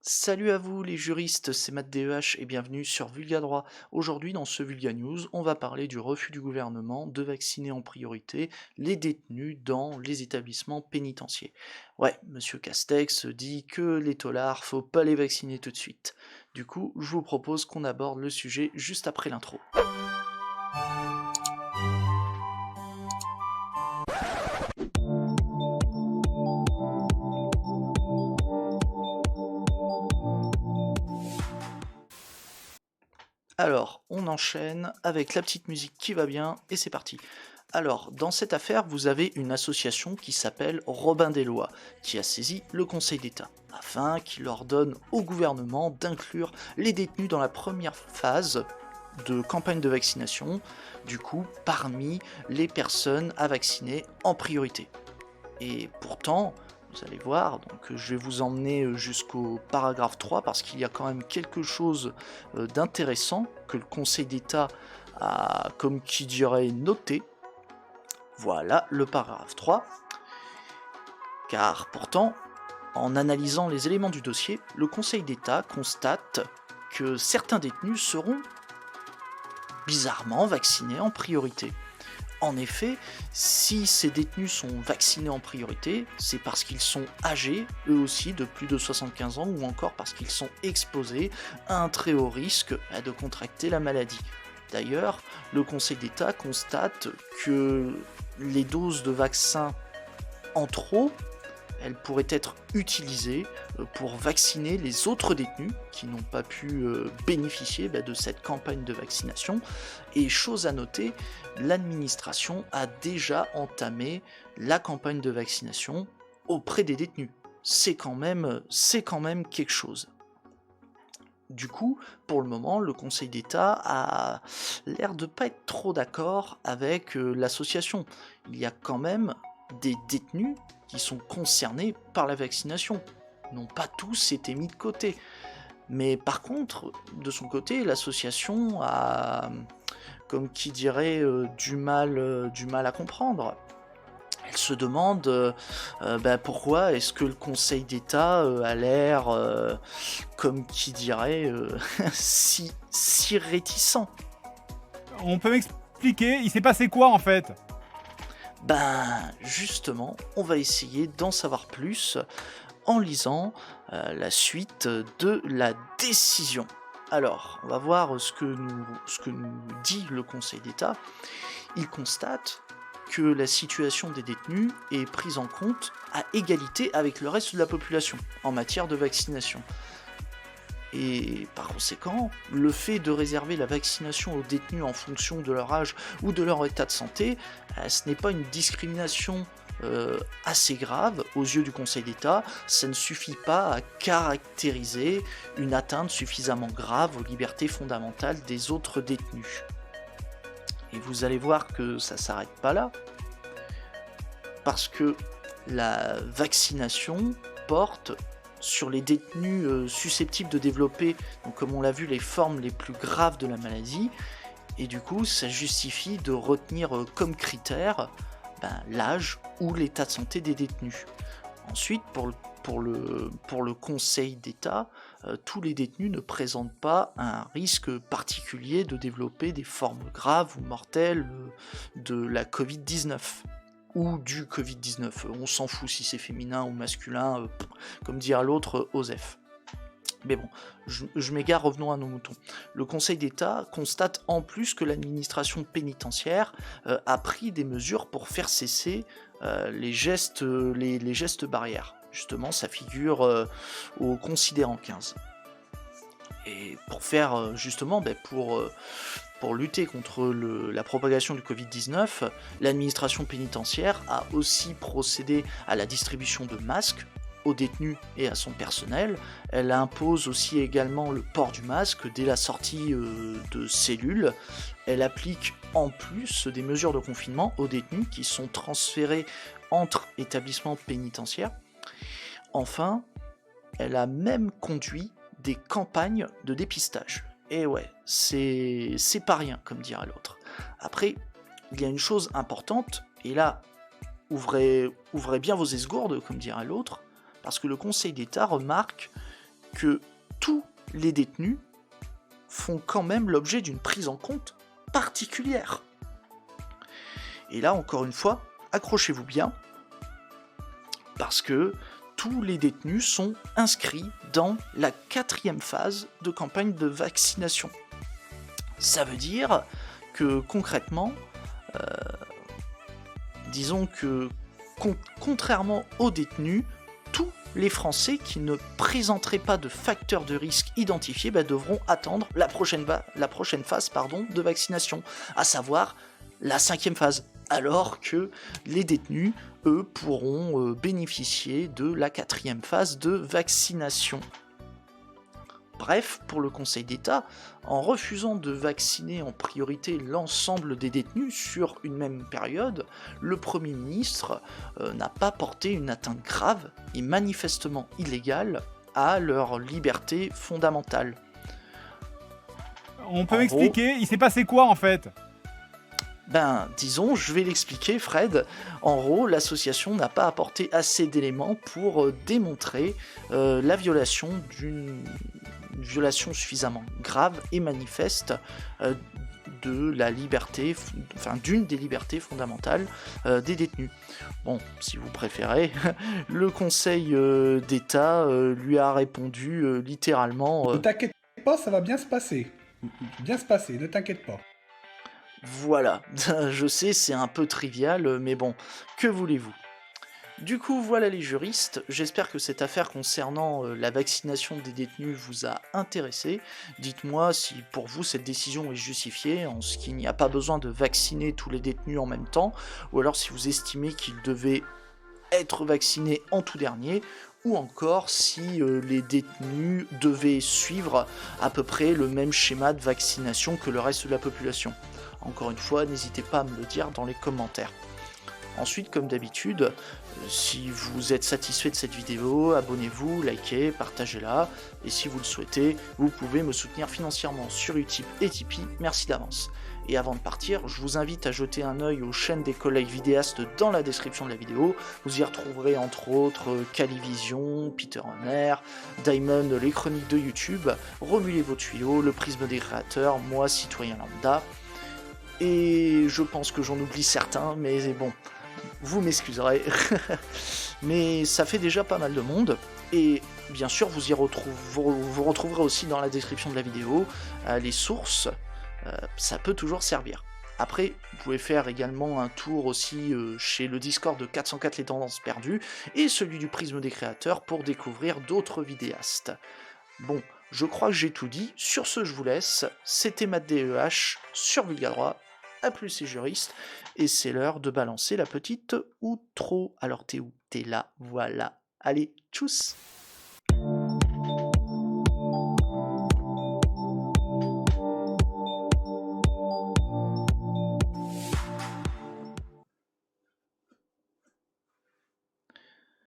Salut à vous les juristes, c'est Matt DEH et bienvenue sur Vulga Droit. Aujourd'hui dans ce Vulga News, on va parler du refus du gouvernement de vacciner en priorité les détenus dans les établissements pénitentiaires. Ouais, monsieur Castex dit que les taulards, faut pas les vacciner tout de suite. Du coup, je vous propose qu'on aborde le sujet juste après l'intro. Alors, on enchaîne avec la petite musique qui va bien, et c'est parti. Alors, dans cette affaire, vous avez une association qui s'appelle Robin des Lois, qui a saisi le Conseil d'État, afin qu'il ordonne au gouvernement d'inclure les détenus dans la première phase de campagne de vaccination, du coup, parmi les personnes à vacciner en priorité. Et pourtant, vous allez voir, donc je vais vous emmener jusqu'au paragraphe 3 parce qu'il y a quand même quelque chose d'intéressant que le Conseil d'État a, comme qui dirait, noté. Voilà le paragraphe 3. Car pourtant, en analysant les éléments du dossier, le Conseil d'État constate que certains détenus seront bizarrement vaccinés en priorité. En effet, si ces détenus sont vaccinés en priorité, c'est parce qu'ils sont âgés, eux aussi, de plus de 75 ans, ou encore parce qu'ils sont exposés à un très haut risque de contracter la maladie. D'ailleurs, le Conseil d'État constate que les doses de vaccins en trop, elles pourraient être utilisées pour vacciner les autres détenus qui n'ont pas pu bénéficier de cette campagne de vaccination. Et chose à noter, l'administration a déjà entamé la campagne de vaccination auprès des détenus. C'est quand même quelque chose. Du coup, pour le moment, le Conseil d'État a l'air de pas être trop d'accord avec l'association. Il y a quand même des détenus qui sont concernés par la vaccination. N'ont pas tous été mis de côté. Mais par contre, de son côté, l'association a, comme qui dirait, du mal à comprendre. Elle se demande pourquoi est-ce que le Conseil d'État a l'air, comme qui dirait, si réticent. On peut m'expliquer, il s'est passé quoi en fait? Ben justement, on va essayer d'en savoir plus en lisant la suite de la décision. Alors, on va voir ce que nous dit le Conseil d'État. Il constate que la situation des détenus est prise en compte à égalité avec le reste de la population en matière de vaccination. Et par conséquent, le fait de réserver la vaccination aux détenus en fonction de leur âge ou de leur état de santé, ce n'est pas une discrimination assez grave aux yeux du Conseil d'État, ça ne suffit pas à caractériser une atteinte suffisamment grave aux libertés fondamentales des autres détenus. Et vous allez voir que ça s'arrête pas là, parce que la vaccination porte sur les détenus susceptibles de développer, donc comme on l'a vu, les formes les plus graves de la maladie, et du coup ça justifie de retenir comme critère l'âge ou l'état de santé des détenus. Ensuite, pour le Conseil d'État, tous les détenus ne présentent pas un risque particulier de développer des formes graves ou mortelles de la Covid-19 ou du Covid-19. On s'en fout si c'est féminin ou masculin, comme dire l'autre, OSEF. Mais bon, je m'égare, revenons à nos moutons. Le Conseil d'État constate en plus que l'administration pénitentiaire a pris des mesures pour faire cesser les gestes barrières. Justement, ça figure au considérant 15. Et pour faire justement, pour lutter contre la propagation du Covid-19, l'administration pénitentiaire a aussi procédé à la distribution de masques aux détenus et à son personnel. Elle impose aussi également le port du masque dès la sortie de cellules. Elle applique en plus des mesures de confinement aux détenus qui sont transférés entre établissements pénitentiaires. Enfin, elle a même conduit des campagnes de dépistage. Et ouais, c'est pas rien, comme dirait l'autre. Après, il y a une chose importante, et là, ouvrez bien vos esgourdes, comme dirait l'autre, parce que le Conseil d'État remarque que tous les détenus font quand même l'objet d'une prise en compte particulière. Et là, encore une fois, accrochez-vous bien, parce que tous les détenus sont inscrits dans la 4e phase de campagne de vaccination. Ça veut dire que concrètement, disons que contrairement aux détenus, tous les Français qui ne présenteraient pas de facteurs de risque identifiés devront attendre la prochaine phase de vaccination, à savoir la 5e phase, alors que les détenus, eux, pourront bénéficier de la 4e phase de vaccination. Bref, pour le Conseil d'État, en refusant de vacciner en priorité l'ensemble des détenus sur une même période, le Premier ministre n'a pas porté une atteinte grave et manifestement illégale à leur liberté fondamentale. On peut m'expliquer, il s'est passé quoi en fait ? Disons, je vais l'expliquer, Fred. En gros, l'association n'a pas apporté assez d'éléments pour démontrer la violation d'une violation suffisamment grave et manifeste de la liberté, d'une des libertés fondamentales des détenus. Bon, si vous préférez, le Conseil d'État lui a répondu littéralement... Ne t'inquiète pas, ça va bien se passer. Bien se passer, ne t'inquiète pas. Voilà, je sais, c'est un peu trivial, mais bon, que voulez-vous ? Du coup, voilà les juristes, j'espère que cette affaire concernant la vaccination des détenus vous a intéressé. Dites-moi si pour vous cette décision est justifiée, en ce qu'il n'y a pas besoin de vacciner tous les détenus en même temps, ou alors si vous estimez qu'ils devaient être vaccinés en tout dernier, ou encore si les détenus devaient suivre à peu près le même schéma de vaccination que le reste de la population. Encore une fois, n'hésitez pas à me le dire dans les commentaires. Ensuite, comme d'habitude, si vous êtes satisfait de cette vidéo, abonnez-vous, likez, partagez-la, et si vous le souhaitez, vous pouvez me soutenir financièrement sur Utip et Tipeee, merci d'avance. Et avant de partir, je vous invite à jeter un œil aux chaînes des collègues vidéastes dans la description de la vidéo. Vous y retrouverez entre autres Calivision, Peter Honner, Diamond, les chroniques de YouTube, Remulez vos tuyaux, le prisme des créateurs, moi citoyen lambda. Et je pense que j'en oublie certains, mais bon, vous m'excuserez. Mais ça fait déjà pas mal de monde. Et bien sûr, vous retrouverez aussi dans la description de la vidéo les sources. Ça peut toujours servir. Après, vous pouvez faire également un tour aussi chez le Discord de 404 les tendances perdues et celui du prisme des créateurs pour découvrir d'autres vidéastes. Bon, je crois que j'ai tout dit. Sur ce, je vous laisse. C'était MattDEH sur Vulgadroit. A plus les juristes. Et c'est l'heure de balancer la petite outro. Alors t'es où ? T'es là, voilà. Allez, tchuss!